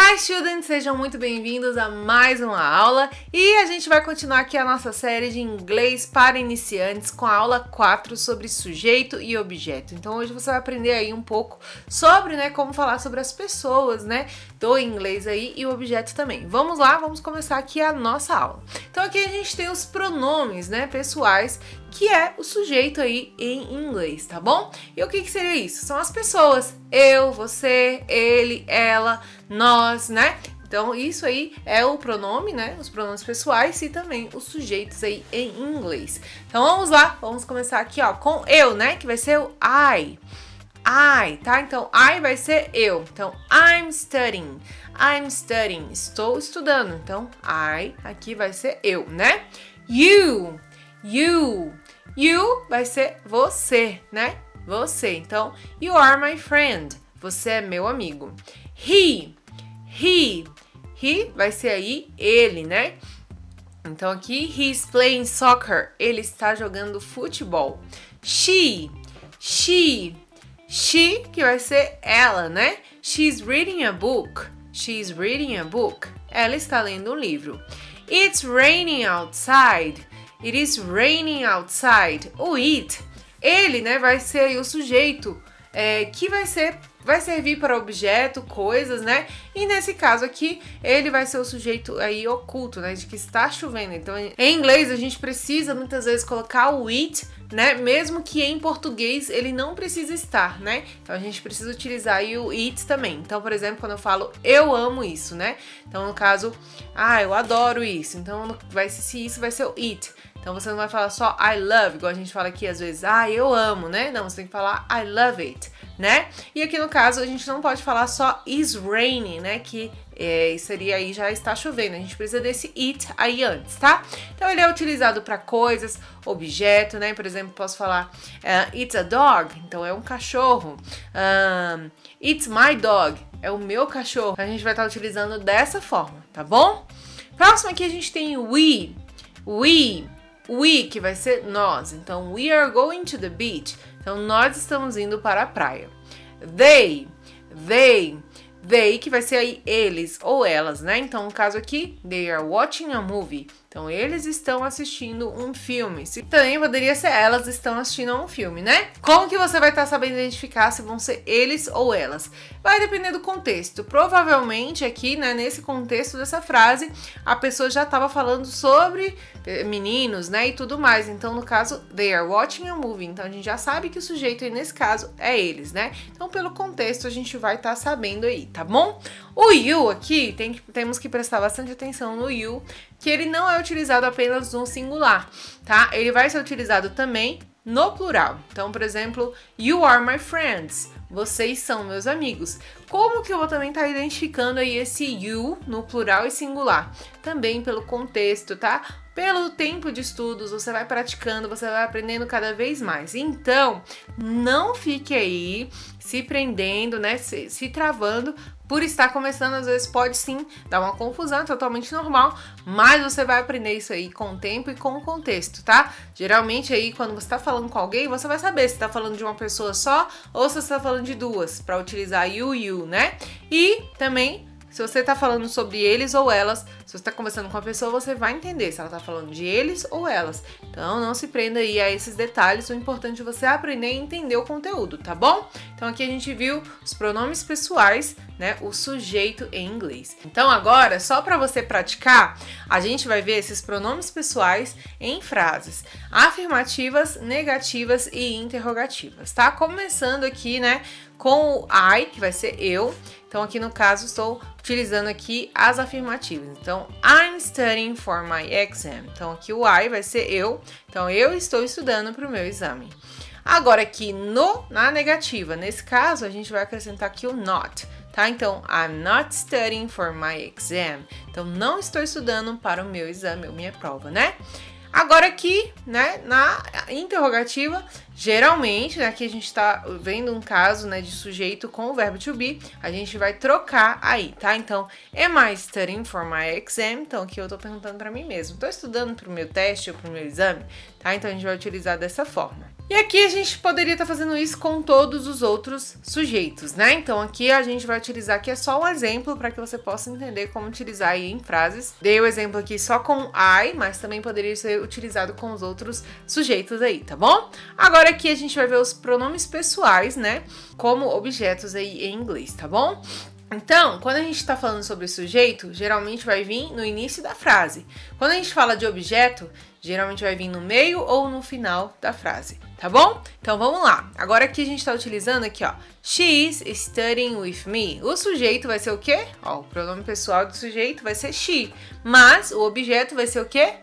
Hi students, sejam muito bem-vindos a mais uma aula e a gente vai continuar aqui a nossa série de inglês para iniciantes com a aula 4 sobre sujeito e objeto. Então hoje você vai aprender aí um pouco sobre, como falar sobre as pessoas, do inglês aí e o objeto também. Vamos lá, vamos começar aqui a nossa aula. Então aqui a gente tem os pronomes, pessoais, que é o sujeito aí em inglês, tá bom? E o que seria isso? São as pessoas, eu, você, ele, ela, nós, Então isso aí é o pronome, os pronomes pessoais e também os sujeitos aí em inglês. Então vamos lá, vamos começar aqui, com eu, que vai ser o I, tá? Então I vai ser eu. Então I'm studying, estou estudando. Então I aqui vai ser eu, You vai ser você, Você. Então, you are my friend. Você é meu amigo. He vai ser aí ele, Então aqui, he's playing soccer. Ele está jogando futebol. She, que vai ser ela, She's reading a book. Ela está lendo um livro. It's raining outside. It is raining outside. O it, ele, vai ser aí o sujeito que vai servir para objeto, coisas, E nesse caso aqui, ele vai ser o sujeito aí oculto, de que está chovendo. Então, em inglês, a gente precisa muitas vezes colocar o it, Mesmo que em português ele não precisa estar, Então, a gente precisa utilizar aí o it também. Então, por exemplo, quando eu falo eu amo isso, Então, no caso, eu adoro isso. Então, se isso vai ser o it. Então, você não vai falar só I love, igual a gente fala aqui às vezes, eu amo, Não, você tem que falar I love it, E aqui no caso, a gente não pode falar só is raining, Que seria aí já está chovendo. A gente precisa desse it aí antes, tá? Então, ele é utilizado para coisas, objeto, Por exemplo, posso falar it's a dog, então é um cachorro. It's my dog, é o meu cachorro. A gente vai estar utilizando dessa forma, tá bom? Próximo aqui a gente tem We, que vai ser nós. Então, we are going to the beach. Então, nós estamos indo para a praia. They, que vai ser aí eles ou elas, Então, no caso aqui, they are watching a movie. Então, eles estão assistindo um filme. Também poderia ser elas estão assistindo a um filme, Como que você vai estar sabendo identificar se vão ser eles ou elas? Vai depender do contexto. Provavelmente aqui, nesse contexto dessa frase, a pessoa já estava falando sobre meninos, e tudo mais. Então, no caso, they are watching a movie. Então, a gente já sabe que o sujeito aí, nesse caso, é eles, Então, pelo contexto, a gente vai estar sabendo aí, tá bom? O you aqui, temos que prestar bastante atenção no you, que ele não é utilizado apenas no singular, tá? Ele vai ser utilizado também no plural. Então, por exemplo, you are my friends. Vocês são meus amigos. Como que eu vou também estar identificando aí esse you no plural e singular? Também pelo contexto, tá? Pelo tempo de estudos, você vai praticando, você vai aprendendo cada vez mais. Então, não fique aí se prendendo, se travando por estar começando. Às vezes pode sim dar uma confusão, totalmente normal, mas você vai aprender isso aí com o tempo e com o contexto, tá? Geralmente aí, quando você tá falando com alguém, você vai saber se tá falando de uma pessoa só ou se você tá falando de duas, para utilizar you, E também, se você tá falando sobre eles ou elas, se você tá conversando com a pessoa, você vai entender se ela tá falando de eles ou elas. Então, não se prenda aí a esses detalhes. O importante é você aprender e entender o conteúdo, tá bom? Então, aqui a gente viu os pronomes pessoais, o sujeito em inglês. Então, agora, só para você praticar, a gente vai ver esses pronomes pessoais em frases afirmativas, negativas e interrogativas, tá? Começando aqui, com o I, que vai ser eu. Então, aqui no caso, estou utilizando aqui as afirmativas. Então, I'm studying for my exam. Então, aqui o I vai ser eu. Então, eu estou estudando para o meu exame. Agora, aqui na negativa, nesse caso, a gente vai acrescentar aqui o not, tá? Então, I'm not studying for my exam. Então, não estou estudando para o meu exame ou minha prova, Agora aqui, na interrogativa, Geralmente, né, aqui a gente tá vendo um caso, né, de sujeito com o verbo to be, a gente vai trocar aí, tá? Então, am I studying for my exam? Então, aqui eu tô perguntando pra mim mesmo, tô estudando pro meu teste ou pro meu exame, tá? Então, a gente vai utilizar dessa forma. E aqui a gente poderia estar fazendo isso com todos os outros sujeitos, né? Então, aqui a gente vai utilizar, aqui é só um exemplo para que você possa entender como utilizar aí em frases. Dei o exemplo aqui só com I, mas também poderia ser utilizado com os outros sujeitos aí, tá bom? Agora aqui a gente vai ver os pronomes pessoais, né? Como objetos aí em inglês, tá bom? Então, quando a gente está falando sobre sujeito, geralmente vai vir no início da frase. Quando a gente fala de objeto, geralmente vai vir no meio ou no final da frase, tá bom? Então vamos lá. Agora aqui a gente está utilizando aqui, ó, she's studying with me. O sujeito vai ser o quê? Ó, o pronome pessoal do sujeito vai ser she, mas o objeto vai ser o quê?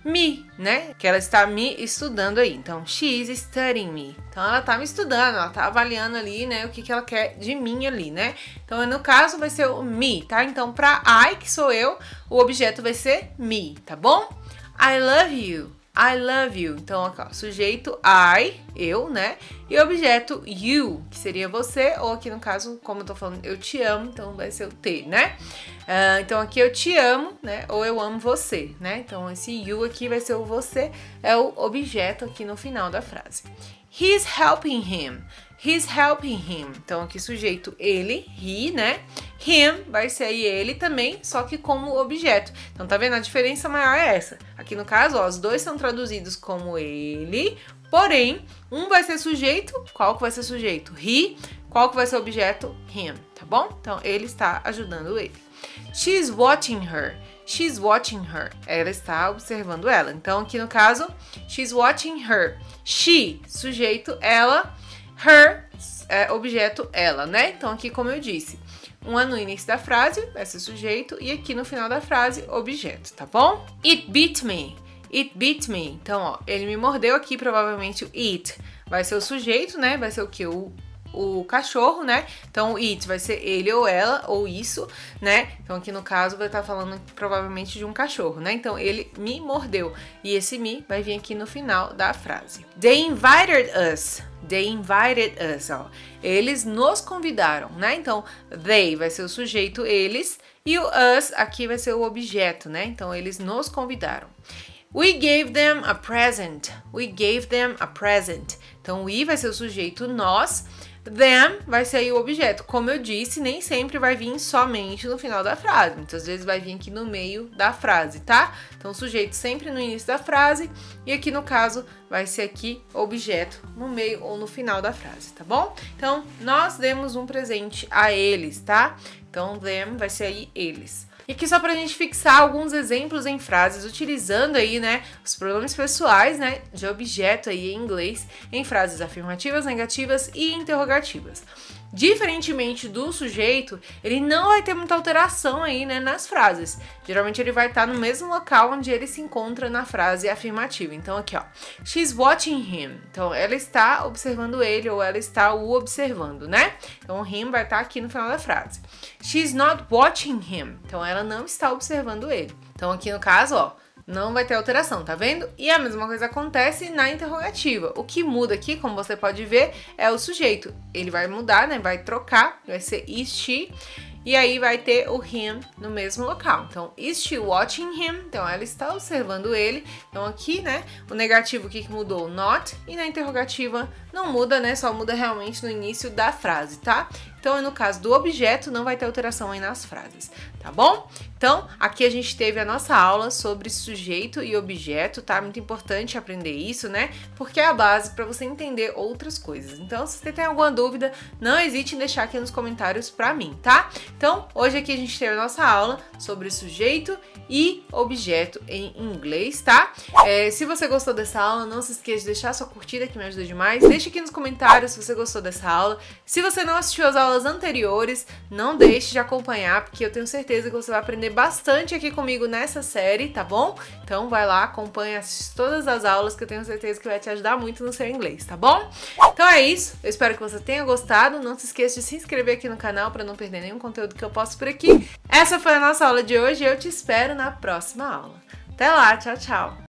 Me, né? Que ela está me estudando aí. Então, she is studying me. Então, ela tá me estudando, ela tá avaliando ali, né? O que ela quer de mim ali, né? Então, no caso, vai ser o me, tá? Então, pra I, que sou eu, o objeto vai ser me, tá bom? I love you. I love you. Então, aqui, ó, sujeito I, eu, né? E objeto you, que seria você, ou aqui no caso, como eu tô falando, eu te amo, então vai ser o te, né? Então aqui eu te amo, né? Ou eu amo você, né? Então esse you aqui vai ser o você, é o objeto aqui no final da frase. He's helping him. He's helping him. Então aqui sujeito ele, he, né? Him vai ser aí ele também, só que como objeto. Então tá vendo? A diferença maior é essa. Aqui no caso, ó, os dois são traduzidos como ele, porém, um vai ser sujeito, qual que vai ser sujeito? He, qual que vai ser objeto? Him, tá bom? Então ele está ajudando ele. She's watching her. She's watching her. Ela está observando ela. Então aqui no caso, she's watching her. She, sujeito, ela. Her, objeto, ela, né? Então aqui como eu disse, uma no início da frase vai ser sujeito e aqui no final da frase, objeto, tá bom? It beat me. It beat me. Então, ó, ele me mordeu aqui, provavelmente o it vai ser o sujeito, né? Vai ser o que? O cachorro, né? Então, o it vai ser ele ou ela, ou isso, né? Então, aqui no caso, vai estar falando provavelmente de um cachorro, né? Então, ele me mordeu. E esse me vai vir aqui no final da frase. They invited us. They invited us, ó. Eles nos convidaram, né? Então, they vai ser o sujeito, eles, e o us aqui vai ser o objeto, né? Então, eles nos convidaram. We gave them a present. We gave them a present. Então, we vai ser o sujeito, nós. Them vai ser aí o objeto. Como eu disse, nem sempre vai vir somente no final da frase. Muitas vezes vai vir aqui no meio da frase, tá? Então, o sujeito sempre no início da frase. E aqui, no caso, vai ser aqui objeto no meio ou no final da frase, tá bom? Então, nós demos um presente a eles, tá? Então, them vai ser aí eles. E aqui só pra gente fixar alguns exemplos em frases, utilizando aí, né, os pronomes pessoais, né, de objeto aí em inglês, em frases afirmativas, negativas e interrogativas. Diferentemente do sujeito, ele não vai ter muita alteração aí, né, nas frases. Geralmente ele vai estar no mesmo local onde ele se encontra na frase afirmativa. Então aqui, ó, she's watching him. Então ela está observando ele ou ela está o observando, né? Então o him vai estar aqui no final da frase. She's not watching him. Então ela não está observando ele. Então aqui no caso, ó, não vai ter alteração, tá vendo? E a mesma coisa acontece na interrogativa. O que muda aqui, como você pode ver, é o sujeito. Ele vai mudar, né? Vai trocar, vai ser is she. E aí vai ter o him no mesmo local. Então, is she watching him? Então, ela está observando ele. Então, aqui, né, o negativo, o que mudou? Not. E na interrogativa não muda, né? Só muda realmente no início da frase, tá? Então, no caso do objeto, não vai ter alteração aí nas frases, tá bom? Então, aqui a gente teve a nossa aula sobre sujeito e objeto, tá? Muito importante aprender isso, né? Porque é a base para você entender outras coisas. Então, se você tem alguma dúvida, não hesite em deixar aqui nos comentários para mim, tá? Então, hoje aqui a gente teve a nossa aula sobre sujeito e objeto em inglês, tá? Se você gostou dessa aula, não se esqueça de deixar sua curtida, que me ajuda demais. Deixa aqui nos comentários se você gostou dessa aula. Se você não assistiu as aulas anteriores, não deixe de acompanhar, porque eu tenho certeza que você vai aprender bastante aqui comigo nessa série, tá bom? Então vai lá, acompanha, assiste todas as aulas, que eu tenho certeza que vai te ajudar muito no seu inglês, tá bom? Então é isso, eu espero que você tenha gostado. Não se esqueça de se inscrever aqui no canal para não perder nenhum conteúdo que eu posto por aqui. Essa foi a nossa aula de hoje e eu te espero na próxima aula. Até lá, tchau, tchau!